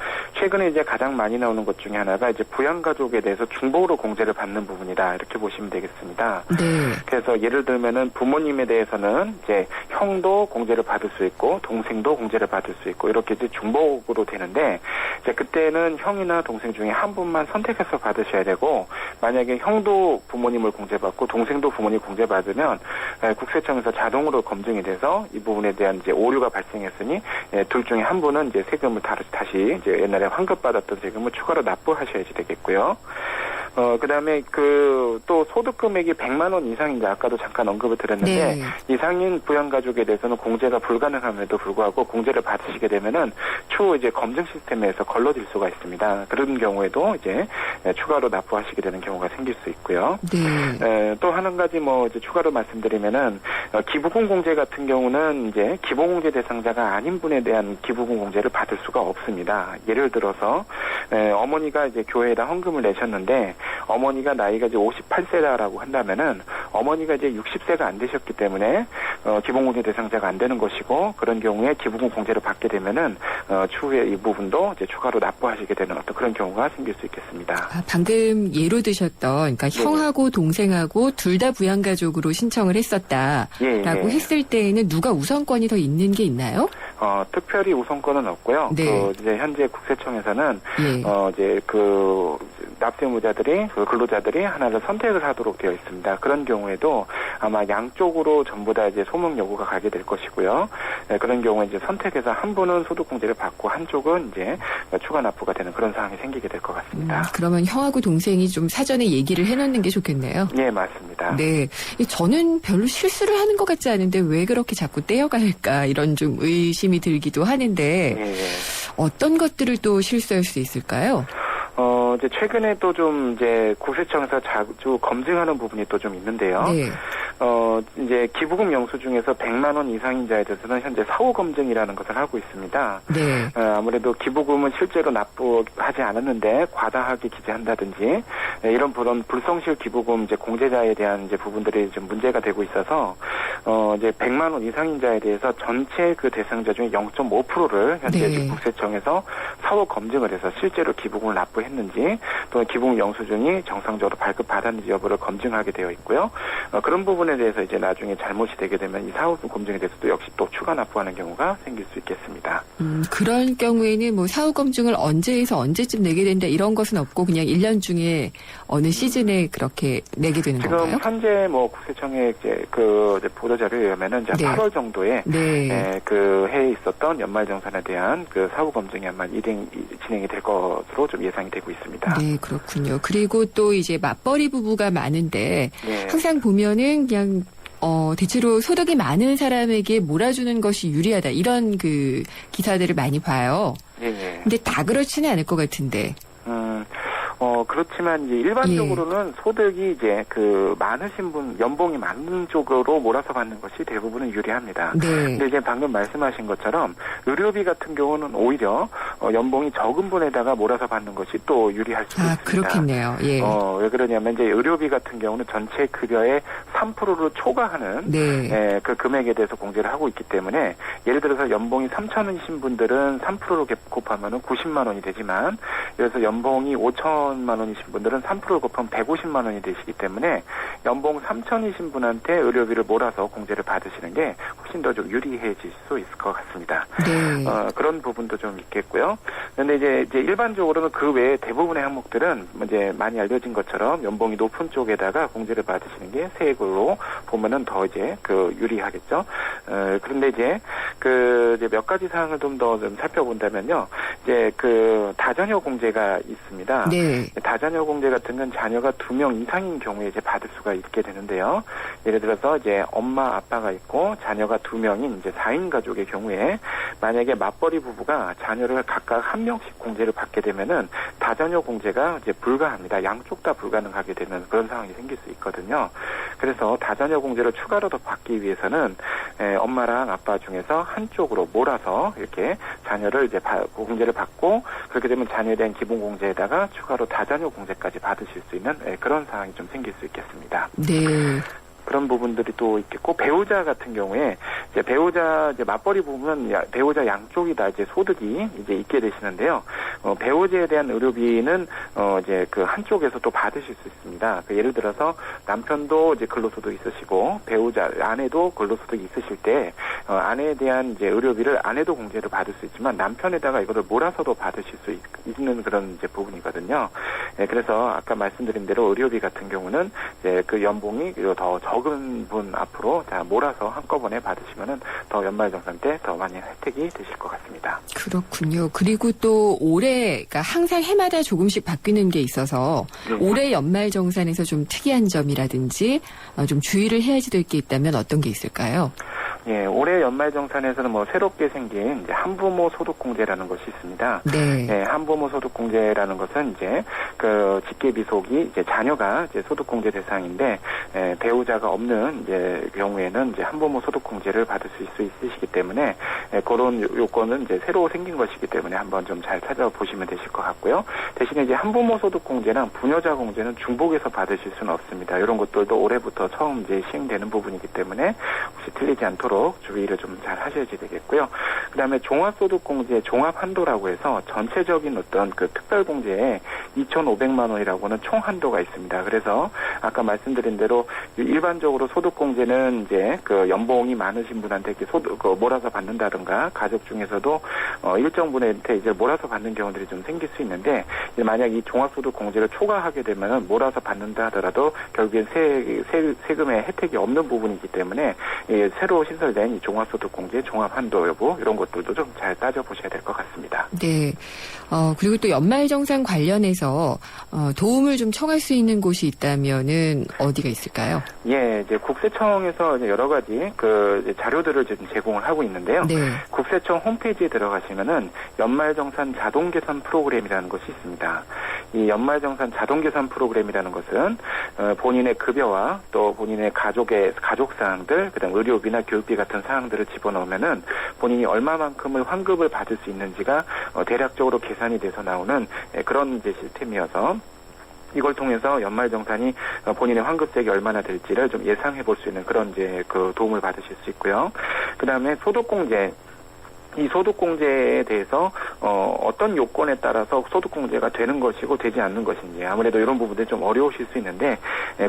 최근에 이제 가장 많이 나오는 것 중에 하나가 이제 부양가족에 대해서 중복으로 공제를 받는 부분이다. 이렇게 보시면 되겠습니다. 네. 그래서 예를 들면은 부모님에 대해서는 이제 형도 공제를 받을 수 있고 동생도 공제를 받을 수 있고 이렇게 이제 중복으로 되는데 이제 그때는 형이나 동생 중에 한 분만 선택해서 받으셔야 되고 만약에 형도 부모님을 공제받고 동생도 부모님 공제받으면 국세청에서 자동으로 검증이 돼서 이 부분에 대한 이제 오류가 발생했으니 둘 중에 한 분은 이제 세금을 다시 이제 옛날에 환급받았던 세금을 추가로 납부하셔야지 되겠고요. 그다음에 또 소득 금액이 100만 원 이상인데 아까도 잠깐 언급을 드렸는데 네. 이상인 부양가족에 대해서는 공제가 불가능함에도 불구하고 공제를 받으시게 되면은 추후 이제 검증 시스템에서 걸러질 수가 있습니다. 그런 경우에도 이제 추가로 납부하시게 되는 경우가 생길 수 있고요. 네. 또 한 가지 이제 추가로 말씀드리면은 기부금 공제 같은 경우는 이제 기본공제 대상자가 아닌 분에 대한 기부금 공제를 받을 수가 없습니다. 예를 들어서 어머니가 이제 교회에다 헌금을 내셨는데 어머니가 나이가 이제 58세다라고 한다면은 어머니가 이제 60세가 안 되셨기 때문에 기본공제 대상자가 안 되는 것이고 그런 경우에 기부금 공제를 받게 되면은 추후에 이 부분도 이제 추가로 납부하시게 되는 어떤 그런 경우가 생길 수 있겠습니다. 방금 예로 드셨던 그러니까 형하고 동생하고 둘 다 부양가족으로 신청을 했었다라고 했을 때에는 누가 우선권이 더 있는 게 있나요? 특별히 우선권은 없고요. 네. 이제 현재 국세청에서는 이제 납세무자들이 근로자들이 하나를 선택을 하도록 되어 있습니다. 그런 경우에도 아마 양쪽으로 전부 다 이제 소명 요구가 가게 될 것이고요. 그런 경우에 이제 선택해서 한 분은 소득공제를 받고 한쪽은 이제 추가 납부가 되는 그런 상황이 생기게 될 것 같습니다. 그러면 형하고 동생이 좀 사전에 얘기를 해놓는 게 좋겠네요. 네, 맞습니다. 네, 저는 별로 실수를 하는 것 같지 않은데 왜 그렇게 자꾸 떼어갈까 이런 좀 의심이 들기도 하는데 어떤 것들을 또 실수할 수 있을까요? 이제 최근에 또 좀 이제 국세청에서 자주 검증하는 부분이 또 좀 있는데요. 네. 이제 기부금 영수 중에서 100만 원 이상인자에 대해서는 현재 사후 검증이라는 것을 하고 있습니다. 네. 아무래도 기부금은 실제로 납부하지 않았는데 과다하게 기재한다든지 이런 불성실 기부금 이제 공제자에 대한 이제 부분들이 좀 문제가 되고 있어서 이제 100만 원 이상인자에 대해서 전체 그 대상자 중에 0.5%를 현재 네. 국세청에서 사후 검증을 해서 실제로 기부금을 납부했는지 또는 기부금 영수증이 정상적으로 발급받았는지 여부를 검증하게 되어 있고요. 그런 부분에 대해서 이제 나중에 잘못이 되게 되면 이 사후 검증에 대해서도 역시 또 추가 납부하는 경우가 생길 수 있겠습니다. 그런 경우에는 뭐 사후 검증을 언제 해서 언제쯤 내게 된다 이런 것은 없고 그냥 1년 중에 어느 시즌에 그렇게 내게 되는 지금 건가요? 현재 국세청의 이제 이제 보도 자료에 의하면은 이제 8월 정도에 그 해에 있었던 연말정산에 대한 그 사후 검증이 아마 진행이 될 것으로 좀 예상이 되고 있습니다. 네, 그렇군요. 그리고 또 이제 맞벌이 부부가 많은데 항상 보면은 그냥 대체로 소득이 많은 사람에게 몰아주는 것이 유리하다 이런 그 기사들을 많이 봐요. 네. 근데 다 그렇지는 않을 것 같은데. 그렇지만 이제 일반적으로는 소득이 이제 많으신 분, 연봉이 많은 쪽으로 몰아서 받는 것이 대부분은 유리합니다. 근데 이제 방금 말씀하신 것처럼 의료비 같은 경우는 오히려 연봉이 적은 분에다가 몰아서 받는 것이 또 유리할 수도 있습니다. 그렇겠네요. 예. 왜 그러냐면 이제 의료비 같은 경우는 전체 급여의 3%를 초과하는 그 금액에 대해서 공제를 하고 있기 때문에 예를 들어서 연봉이 3,000원이신 분들은 3%로 곱하면은 90만 원이 되지만 그래서 연봉이 5천만 원이신 분들은 3%를 곱하면 150만 원이 되시기 때문에 연봉 3천이신 분한테 의료비를 몰아서 공제를 받으시는 게 훨씬 더 좀 유리해질 수 있을 것 같습니다. 그런 부분도 좀 있겠고요. 그런데 이제 일반적으로는 그 외에 대부분의 항목들은 이제 많이 알려진 것처럼 연봉이 높은 쪽에다가 공제를 받으시는 게 세액으로 보면은 더 이제 유리하겠죠. 그런데 이제 이제 몇 가지 사항을 좀 더 살펴본다면요. 이제 다자녀 공제가 있습니다. 다자녀 공제 같은 건 자녀가 2명 이상인 경우에 이제 받을 수가 있게 되는데요. 예를 들어서 이제 엄마, 아빠가 있고 자녀가 2명인 이제 4인 가족의 경우에 만약에 맞벌이 부부가 자녀를 각각 1명씩 공제를 받게 되면은 다자녀 공제가 이제 불가합니다. 양쪽 다 불가능하게 되는 그런 상황이 생길 수 있거든요. 그래서 다자녀 공제를 추가로 더 받기 위해서는 엄마랑 아빠 중에서 한쪽으로 몰아서 이렇게 자녀를 이제 공제를 받고 그렇게 되면 자녀에 대한 기본 공제에다가 추가로 다자녀 공제까지 받으실 수 있는 그런 상황이 좀 생길 수 있겠습니다. 네. 그런 부분들이 또 있겠고 배우자 같은 경우에 이제 배우자 이제 맞벌이 부부는 배우자 양쪽이 다 이제 소득이 이제 있게 되시는데요. 배우자에 대한 의료비는 이제 그 한쪽에서 또 받으실 수 있습니다. 예를 들어서 남편도 이제 근로소득 있으시고 배우자 아내도 근로소득이 있으실 때 아내에 대한 이제 의료비를 아내도 공제를 받을 수 있지만 남편에다가 이거를 몰아서도 받으실 수 있는 그런 이제 부분이거든요. 네, 그래서 아까 말씀드린 대로 의료비 같은 경우는 이제 그 연봉이 더 적은 분 앞으로 다 몰아서 한꺼번에 받으시면은 더 연말정산 때 더 많이 혜택이 되실 것 같습니다. 그렇군요. 그리고 또 올해 그러니까 항상 해마다 조금씩 바뀌는 게 있어서 네. 올해 연말정산에서 좀 특이한 점이라든지 좀 주의를 해야지 될 게 있다면 어떤 게 있을까요? 예, 올해 연말정산에서는 뭐 새롭게 생긴 이제 한부모 소득공제라는 것이 있습니다. 네. 예, 한부모 소득공제라는 것은 이제 그 직계비속이 이제 자녀가 이제 소득공제 대상인데 배우자가 없는 이제 경우에는 이제 한부모 소득공제를 받을 수 있으시기 때문에 그런 요건은 이제 새로 생긴 것이기 때문에 한번 좀 잘 찾아보시면 되실 것 같고요. 대신에 이제 한부모 소득공제랑 부녀자 공제는 중복해서 받으실 수는 없습니다. 이런 것들도 올해부터 처음 이제 시행되는 부분이기 때문에 혹시 틀리지 않도록 주의를 좀 잘 하셔야지 되겠고요. 그다음에 종합소득공제 종합한도라고 해서 전체적인 어떤 그 특별공제에 2,500만 원이라고는 총 한도가 있습니다. 그래서 아까 말씀드린 대로 일반적으로 소득공제는 이제 그 연봉이 많으신 분한테 이렇게 몰아서 받는다든가 가족 중에서도 일정 분한테 이제 몰아서 받는 경우들이 좀 생길 수 있는데 만약 이 종합소득공제를 초과하게 되면은 몰아서 받는다 하더라도 결국엔 세금의 혜택이 없는 부분이기 때문에 새로 신설된 이 종합소득공제 종합한도 여부 이런 것들도 좀 잘 따져보셔야 될 것 같습니다. 네. 그리고 또 연말정산 관련해서 도움을 좀 청할 수 있는 곳이 있다면은 어디가 있을까요? 예, 이제 국세청에서 이제 여러 가지 그 자료들을 지금 제공을 하고 있는데요. 네. 국세청 홈페이지에 들어가시면은 연말정산 자동계산 프로그램이라는 것이 있습니다. 이 연말정산 자동계산 프로그램이라는 것은 본인의 급여와 또 본인의 가족 사항들, 그다음 의료비나 교육비 같은 사항들을 집어넣으면은 본인이 얼마만큼의 환급을 받을 수 있는지가 대략적으로 계산이 돼서 나오는 그런 이제 시스템이어서 이걸 통해서 연말정산이 본인의 환급액이 얼마나 될지를 좀 예상해 볼 수 있는 그런 이제 그 도움을 받으실 수 있고요. 그다음에 소득공제. 이 소득공제에 대해서 어떤 요건에 따라서 소득공제가 되는 것이고 되지 않는 것인지 아무래도 이런 부분들이 좀 어려우실 수 있는데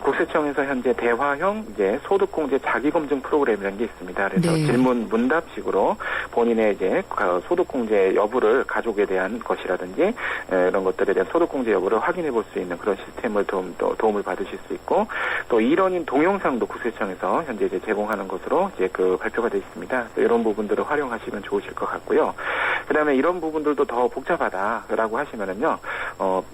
국세청에서 현재 대화형 이제 소득공제 자기검증 프로그램이라는 게 있습니다. 그래서 네. 질문 문답식으로 본인의 이제 소득공제 여부를 가족에 대한 것이라든지 이런 것들에 대한 소득공제 여부를 확인해 볼 수 있는 그런 시스템을 도움을 받으실 수 있고 또 일원인 동영상도 국세청에서 현재 이제 제공하는 것으로 이제 그 발표가 되어 있습니다. 이런 부분들을 활용하시면 좋으실 것 같고요. 그다음에 이런 부분들도 더 복잡하다라고 하시면은요,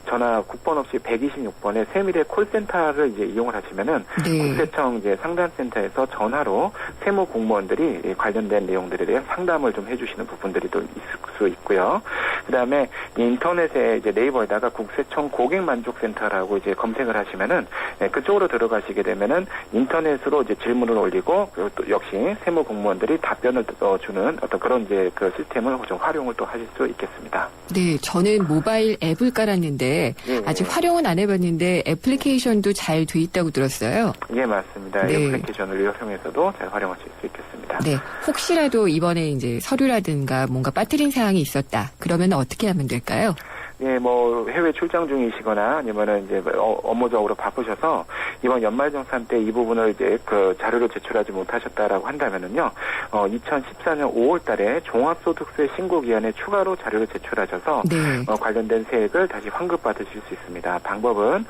전화 국번 없이 126번의 세미래 콜센터를 이제 이용을 하시면은 네. 국세청 이제 상담센터에서 전화로 세무 공무원들이 관련된 내용들에 대한 상담을 좀 해주시는 부분들이 또 있을 수 있고요. 그다음에 인터넷에 이제 네이버에다가 국세청 고객만족센터라고 이제 검색을 하시면은 그쪽으로 들어가시게 되면은 인터넷으로 이제 질문을 올리고 또 역시 세무 공무원들이 답변을 주는 어떤 그런 이제 그 시스템을 좀 활용을 또 하실 수 있겠습니다. 네, 저는 모바일 앱을 깔았는데 예, 아직 활용은 안 해봤는데 애플리케이션도 잘 돼 있다고 들었어요. 예, 맞습니다. 네. 애플리케이션을 이용해서도 잘 활용하실 수 있겠습니다. 네, 혹시라도 이번에 이제 서류라든가 뭔가 빠뜨린 사항이 있었다. 그러면 어떻게 하면 될까요? 예, 뭐 해외 출장 중이시거나 아니면은 이제 업무적으로 바쁘셔서 이번 연말정산 때 이 부분을 이제 그 자료를 제출하지 못하셨다라고 한다면은요, 2014년 5월달에 종합소득세 신고기한에 추가로 자료를 제출하셔서 네. 관련된 세액을 다시 환급받으실 수 있습니다. 방법은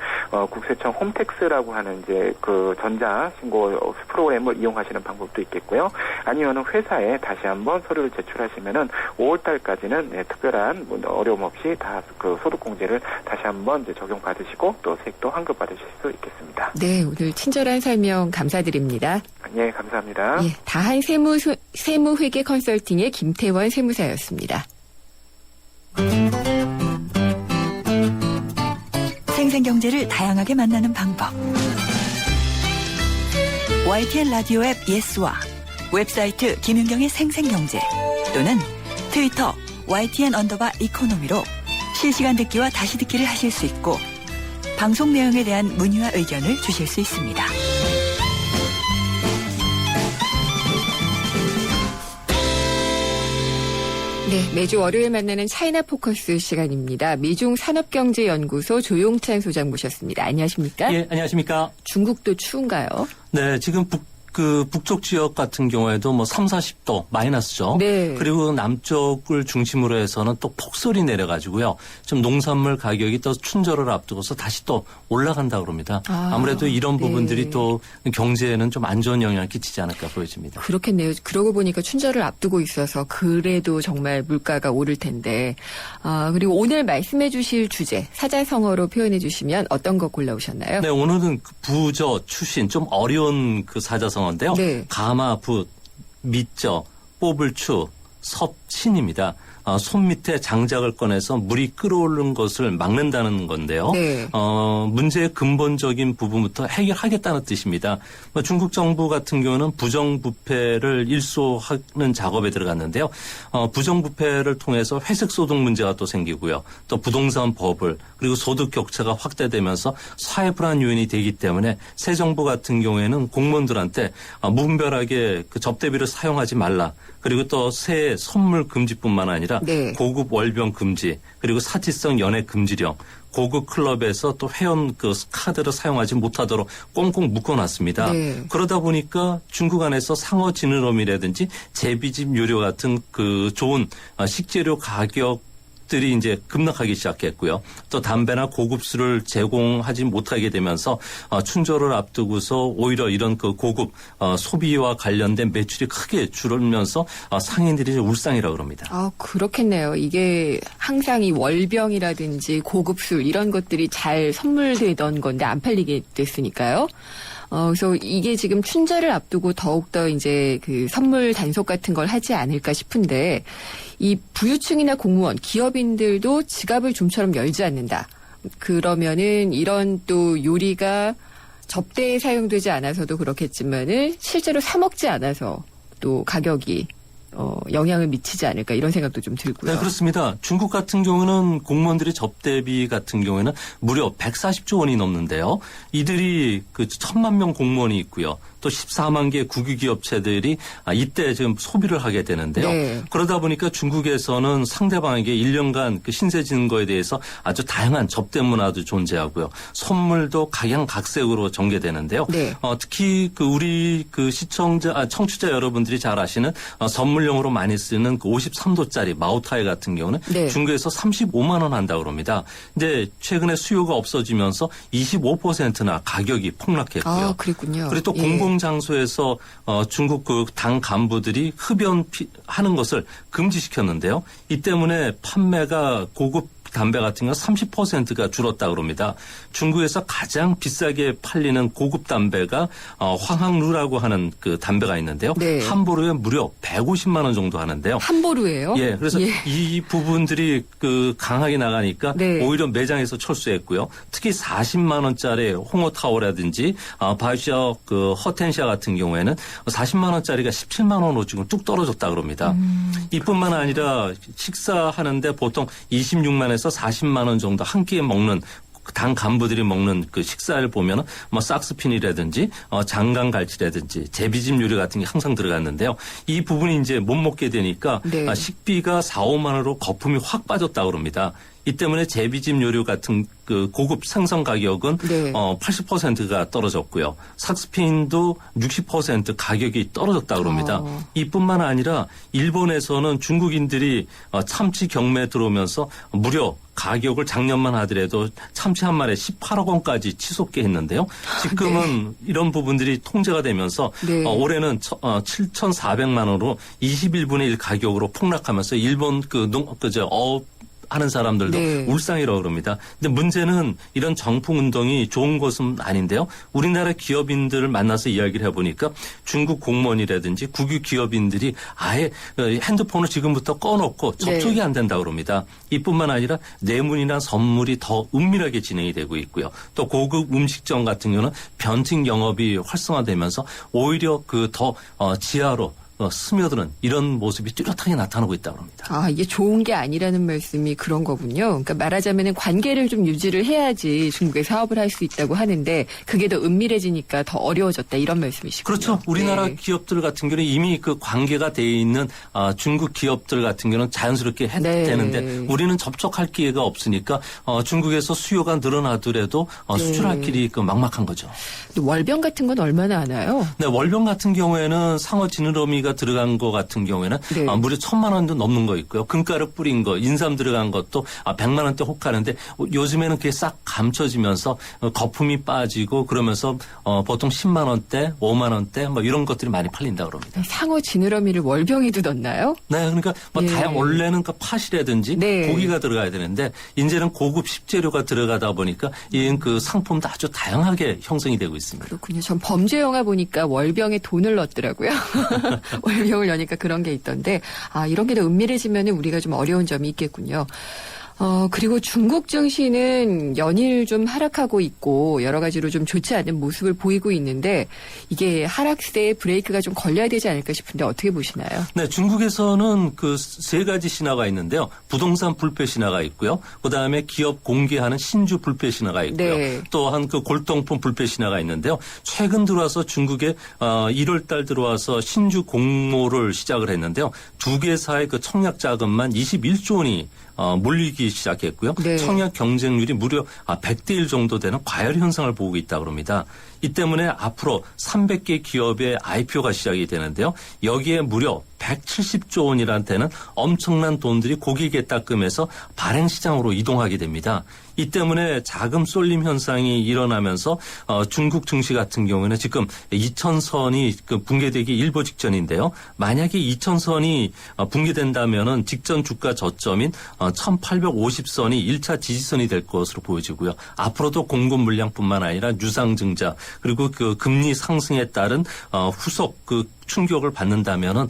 국세청 홈택스라고 하는 이제 그 전자 신고 프로그램을 이용하시는 방법도 있겠고요. 아니면은 회사에 다시 한번 서류를 제출하시면은 5월달까지는 특별한 어려움 없이 다 그 소득공제를 다시 한번 이제 적용받으시고 또 세액도 환급받으실 수 있겠습니다. 네, 오늘 친절한 설명 감사드립니다. 예, 감사합니다. 예, 다한 세무회계 컨설팅의 김태원 세무사였습니다. 생생경제를 다양하게 만나는 방법. YTN 라디오 앱 예스와 웹사이트 김윤경의 생생경제 또는 트위터 YTN_이코노미로 실시간 듣기와 다시 듣기를 하실 수 있고 방송 내용에 대한 문의와 의견을 주실 수 있습니다. 네, 매주 월요일 만나는 차이나 포커스 시간입니다. 미중 산업경제연구소 조용찬 소장 모셨습니다. 안녕하십니까? 예, 안녕하십니까? 중국도 추운가요? 네, 지금 북쪽 지역 같은 경우에도 뭐 3, 40도 마이너스죠. 네. 그리고 남쪽을 중심으로 해서는 또 폭설이 내려가지고요. 좀 농산물 가격이 또 춘절을 앞두고서 다시 또 올라간다 그럽니다. 아무래도 이런 부분들이 또 경제에는 좀 안 좋은 영향을 끼치지 않을까 보여집니다. 그렇겠네요. 그러고 보니까 춘절을 앞두고 있어서 그래도 정말 물가가 오를 텐데. 그리고 오늘 말씀해 주실 주제, 사자성어로 표현해 주시면 어떤 거 골라오셨나요? 네, 오늘은 부저, 추신 좀 어려운 그 사자성어 인데요. 네. 가마, 붓, 밑저, 뽑을 추, 섭신입니다. 손 밑에 장작을 꺼내서 물이 끓어오르는 것을 막는다는 건데요. 네. 문제의 근본적인 부분부터 해결하겠다는 뜻입니다. 중국 정부 같은 경우는 부정부패를 일소하는 작업에 들어갔는데요. 부정부패를 통해서 회색소득 문제가 또 생기고요. 또 부동산 버블 그리고 소득 격차가 확대되면서 사회 불안 요인이 되기 때문에 새 정부 같은 경우에는 공무원들한테 무분별하게 그 접대비를 사용하지 말라. 그리고 또 새 선물 금지뿐만 아니라 네. 고급 월병 금지 그리고 사치성 연애 금지령 고급 클럽에서 또 회원 그 카드를 사용하지 못하도록 꽁꽁 묶어놨습니다. 네. 그러다 보니까 중국 안에서 상어 지느러미라든지 제비집 요료 같은 그 좋은 식재료 가격 들이 이제 급락하기 시작했고요. 또 담배나 고급 술을 제공하지 못하게 되면서 춘절을 앞두고서 오히려 이런 그 고급 소비와 관련된 매출이 크게 줄으면서 상인들이 울상이라고 그럽니다. 그렇겠네요. 이게 항상 이 월병이라든지 고급 술 이런 것들이 잘 선물되던 건데 안 팔리게 됐으니까요. 그래서 이게 지금 춘절을 앞두고 더욱더 이제 그 선물 단속 같은 걸 하지 않을까 싶은데 이 부유층이나 공무원, 기업인들도 지갑을 좀처럼 열지 않는다. 그러면은 이런 또 요리가 접대에 사용되지 않아서도 그렇겠지만은 실제로 사 먹지 않아서 또 가격이 영향을 미치지 않을까 이런 생각도 좀 들고요. 네, 그렇습니다. 중국 같은 경우는 공무원들의 접대비 같은 경우에는 무려 140조 원이 넘는데요. 이들이 그 1000만 명 공무원이 있고요. 또 14만 개 국유기업체들이 이때 지금 소비를 하게 되는데요. 네. 그러다 보니까 중국에서는 상대방에게 1년간 그 신세 지는 거에 대해서 아주 다양한 접대 문화도 존재하고요. 선물도 각양각색으로 전개되는데요. 네. 특히 그 우리 그 청취자 여러분들이 잘 아시는 선물용으로 많이 쓰는 그 53도짜리 마오타이 같은 경우는 네. 중국에서 35만 원 한다고 합니다. 근데 최근에 수요가 없어지면서 25%나 가격이 폭락했고요. 그랬군요. 그리고 또 공공장소에서 중국 그 당 간부들이 흡연하는 것을 금지시켰는데요. 이 때문에 판매가 고급 담배 같은 경우 30%가 줄었다 그럽니다. 중국에서 가장 비싸게 팔리는 고급 담배가 황학루라고 하는 그 담배가 있는데요. 네. 한 보루에 무려 150만 원 정도 하는데요. 한 보루예요? 예, 그래서 이 부분들이 그 강하게 나가니까 네. 오히려 매장에서 철수했고요. 특히 40만 원짜리 홍어타오라든지 바이샤 그 허텐샤 같은 경우에는 40만 원짜리가 17만 원으로 지금 뚝 떨어졌다 그럽니다. 이뿐만 아니라 식사하는데 보통 26만에서 40만 원 정도 한 끼에 먹는 당 간부들이 먹는 그 식사를 보면은 뭐 싹스핀이라든지 장강갈치라든지 제비집 요리 같은 게 항상 들어갔는데요. 이 부분이 이제 못 먹게 되니까 네. 식비가 4, 5만 원으로 거품이 확 빠졌다 그럽니다. 이 때문에 제비집 요리 같은 그 고급 생선 가격은 네. 80%가 떨어졌고요. 삭스핀도 60% 가격이 떨어졌다 그럽니다. 이뿐만 아니라 일본에서는 중국인들이 참치 경매에 들어오면서 무려 가격을 작년만 하더라도 참치 한 마리에 18억 원까지 치솟게 했는데요. 지금은 네. 이런 부분들이 통제가 되면서 네. 올해는 7,400만 원으로 21분의 1 가격으로 폭락하면서 일본 하는 사람들도 네. 울상이라고 그럽니다. 근데 문제는 이런 정풍 운동이 좋은 것은 아닌데요. 우리나라 기업인들을 만나서 이야기를 해보니까 중국 공무원이라든지 국유 기업인들이 아예 핸드폰을 지금부터 꺼놓고 접촉이 네. 안 된다고 그럽니다. 이뿐만 아니라 내문이나 선물이 더 은밀하게 진행이 되고 있고요. 또 고급 음식점 같은 경우는 변칙 영업이 활성화되면서 오히려 그 더 지하로 스며드는 이런 모습이 뚜렷하게 나타나고 있다고 합니다. 아, 이게 좋은 게 아니라는 말씀이 그런 거군요. 그러니까 말하자면 관계를 좀 유지를 해야지 중국에 사업을 할 수 있다고 하는데 그게 더 은밀해지니까 더 어려워졌다 이런 말씀이시군요. 그렇죠. 우리나라 네. 기업들 같은 경우는 이미 그 관계가 돼 있는 중국 기업들 같은 경우는 자연스럽게 네. 되는데 우리는 접촉할 기회가 없으니까 중국에서 수요가 늘어나더라도 수출할 길이 막막한 거죠. 월병 같은 건 얼마나 하나요? 네, 월병 같은 경우에는 상어 지느러미가 들어간 거 같은 경우에는 무려 1,000만 원도 넘는 거 있고요. 금가루 뿌린 거, 인삼 들어간 것도 100만 원대 혹하는데 요즘에는 그게 싹 감춰지면서 거품이 빠지고 그러면서 보통 10만 원대, 5만 원대 뭐 이런 것들이 많이 팔린다 그럽니다. 상어 지느러미를 월병에도 넣나요? 네, 그러니까 뭐 다양 원래는 그 팥이라든지 고기가 들어가야 되는데 이제는 고급 식재료가 들어가다 보니까 이 그 상품도 아주 다양하게 형성이 되고 있습니다. 그렇군요. 전 범죄 영화 보니까 월병에 돈을 넣었더라고요. 월병을 여니까 그런 게 있던데 이런 게 더 은밀해지면 우리가 좀 어려운 점이 있겠군요. 그리고 중국 증시는 연일 좀 하락하고 있고 여러 가지로 좀 좋지 않은 모습을 보이고 있는데 이게 하락세에 브레이크가 좀 걸려야 되지 않을까 싶은데 어떻게 보시나요? 네, 중국에서는 그 세 가지 신화가 있는데요. 부동산 불패 신화가 있고요. 그다음에 기업 공개하는 신주 불패 신화가 있고요. 또한 그 골동품 불패 신화가 있는데요. 최근 들어와서 중국에 1월 달 들어와서 신주 공모를 시작을 했는데요. 두 개사의 그 청약 자금만 21조 원이 몰리기 시작했고요. 청약 경쟁률이 무려 100대 1 정도 되는 과열 현상을 보고 있다고 합니다. 이 때문에 앞으로 300개 기업의 IPO가 시작이 되는데요. 여기에 무려 170조 원이라는 데는 엄청난 돈들이 고객에 닦으면서 발행시장으로 이동하게 됩니다. 이 때문에 자금 쏠림 현상이 일어나면서 중국 증시 같은 경우에는 지금 2000선이 붕괴되기 일보 직전인데요. 만약에 2000선이 붕괴된다면은 직전 주가 저점인 1850선이 1차 지지선이 될 것으로 보여지고요. 앞으로도 공급 물량뿐만 아니라 유상증자 그리고 그 금리 상승에 따른 후속 그 충격을 받는다면은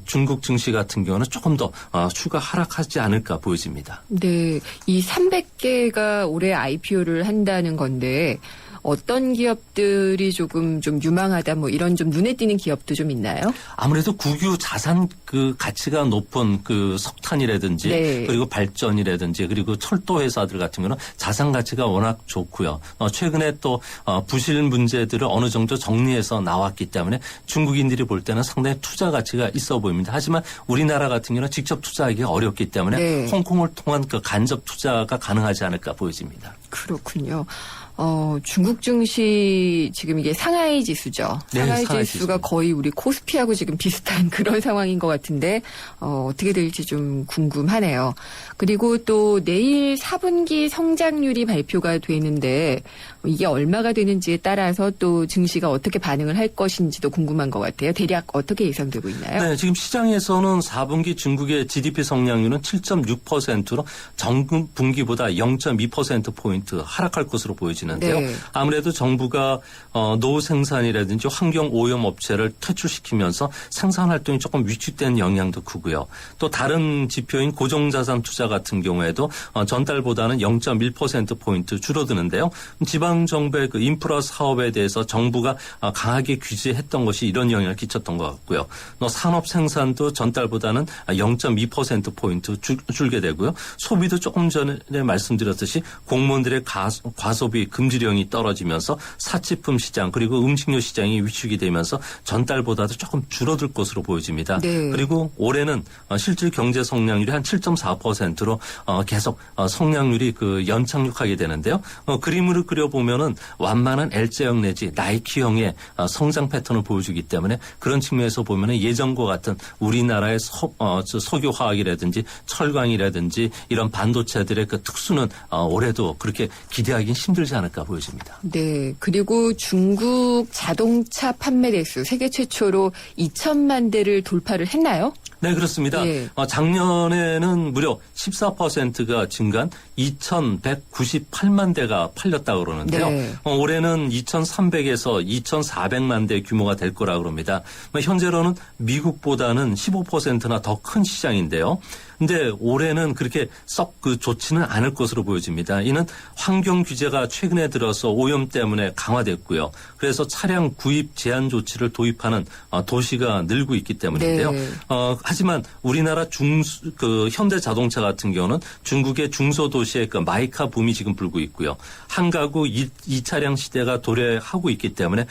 중국 증시 같은 경우는 조금 더 추가 하락하지 않을까 보여집니다. 네, 이 300개가 올해 IPO를 한다는 건데 어떤 기업들이 조금 좀 유망하다 뭐 이런 좀 눈에 띄는 기업도 좀 있나요? 아무래도 국유 자산 그 가치가 높은 그 석탄이라든지 그리고 발전이라든지 그리고 철도 회사들 같은 경우는 자산 가치가 워낙 좋고요. 최근에 또 부실 문제들을 어느 정도 정리해서 나왔기 때문에 중국인들이 볼 때는 상당히 투자 가치가 있어 보입니다. 하지만 우리나라 같은 경우는 직접 투자하기가 어렵기 때문에 홍콩을 통한 그 간접 투자가 가능하지 않을까 보여집니다. 그렇군요. 중국 증시 지금 이게 상하이 지수죠. 상하이 지수가 거의 우리 코스피하고 지금 비슷한 그런 상황인 것 같은데 어떻게 될지 좀 궁금하네요. 그리고 또 내일 4분기 성장률이 발표가 되는데 이게 얼마가 되는지에 따라서 또 증시가 어떻게 반응을 할 것인지도 궁금한 것 같아요. 대략 어떻게 예상되고 있나요? 네, 지금 시장에서는 4분기 중국의 GDP 성장률은 7.6%로 전분기보다 0.2%포인트 하락할 것으로 보여지는데요. 아무래도 정부가 노후 생산이라든지 환경 오염 업체를 퇴출시키면서 생산 활동이 조금 위축된 영향도 크고요. 또 다른 지표인 고정자산 투자 같은 경우에도 전달보다는 0.1%포인트 줄어드는데요. 지방정부의 그 인프라 사업에 대해서 정부가 강하게 규제했던 것이 이런 영향을 끼쳤던 것 같고요. 또 산업 생산도 전달보다는 0.2%포인트 줄게 되고요. 소비도 조금 전에 말씀드렸듯이 공무원들의 과소비 금지령이 떨어지면서 사치품 시장 그리고 음식료 시장이 위축이 되면서 전달보다도 조금 줄어들 것으로 보여집니다. 그리고 올해는 실질 경제 성장률이 한 7.4%로 계속 성장률이 그 연착륙하게 되는데요. 그림으로 그려보면은 완만한 L자형 내지 나이키형의 성장 패턴을 보여주기 때문에 그런 측면에서 보면은 예전과 같은 우리나라의 석유화학이라든지 철강이라든지 이런 반도체들의 그 특수는 올해도 그렇게 기대하기는 힘들지 않을까 보여집니다. 네. 그리고 중국 자동차 판매 대수 세계 최초로 2천만 대를 돌파를 했나요? 네, 그렇습니다. 작년에는 무려 14%가 증가한 2,198만 대가 팔렸다고 그러는데요. 올해는 2,300에서 2,400만 대 규모가 될 거라고 그럽니다. 현재로는 미국보다는 15%나 더 큰 시장인데요. 근데 올해는 그렇게 썩 좋지는 않을 것으로 보여집니다. 이는 환경 규제가 최근에 들어서 오염 때문에 강화됐고요. 그래서 차량 구입 제한 조치를 도입하는 도시가 늘고 있기 때문인데요. 네. 하지만 우리나라 현대자동차 같은 경우는 중국의 중소도시의 그 마이카 붐이 지금 불고 있고요. 한 가구 이 차량 시대가 도래하고 있기 때문에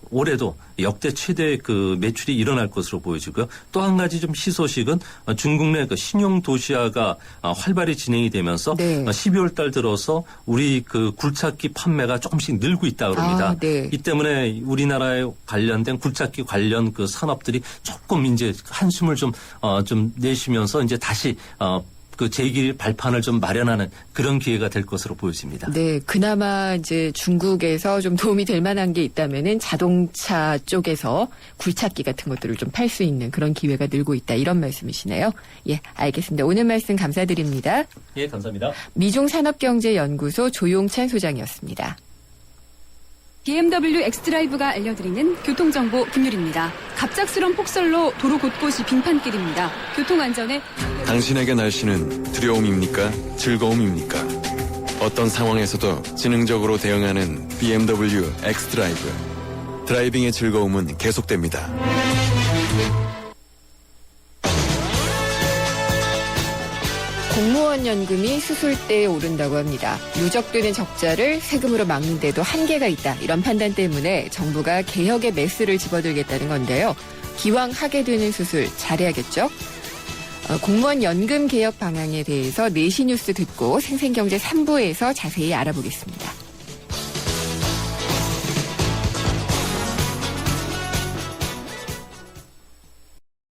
올해도 역대 최대의 그 매출이 일어날 것으로 보여지고요. 또 한 가지 좀 희소식은 중국 내 그 신용 도시화가 활발히 진행이 되면서 12월 달 들어서 우리 그 굴착기 판매가 조금씩 늘고 있다 그럽니다. 네. 이 때문에 우리나라에 관련된 굴착기 관련 그 산업들이 조금 이제 한숨을 좀 내쉬면서 이제 다시 그 재길 발판을 좀 마련하는 그런 기회가 될 것으로 보여집니다. 네, 그나마 이제 중국에서 좀 도움이 될 만한 게 있다면은 자동차 쪽에서 굴착기 같은 것들을 좀 팔 수 있는 그런 기회가 늘고 있다 이런 말씀이시네요. 예, 알겠습니다. 오늘 말씀 감사드립니다. 예, 감사합니다. 미중산업경제연구소 조용찬 소장이었습니다. BMW 엑스드라이브가 알려드리는 교통정보 김유리입니다. 갑작스런 폭설로 도로 곳곳이 빙판길입니다. 교통안전에 당신에게 날씨는 두려움입니까? 즐거움입니까? 어떤 상황에서도 지능적으로 대응하는 BMW 엑스드라이브. 드라이빙의 즐거움은 계속됩니다. 공무원 연금이 수술대에 오른다고 합니다. 누적되는 적자를 세금으로 막는 데도 한계가 있다. 이런 판단 때문에 정부가 개혁의 메스를 집어들겠다는 건데요. 기왕 하게 되는 수술 잘해야겠죠? 공무원 연금 개혁 방향에 대해서 4시 뉴스 듣고 생생경제 3부에서 자세히 알아보겠습니다.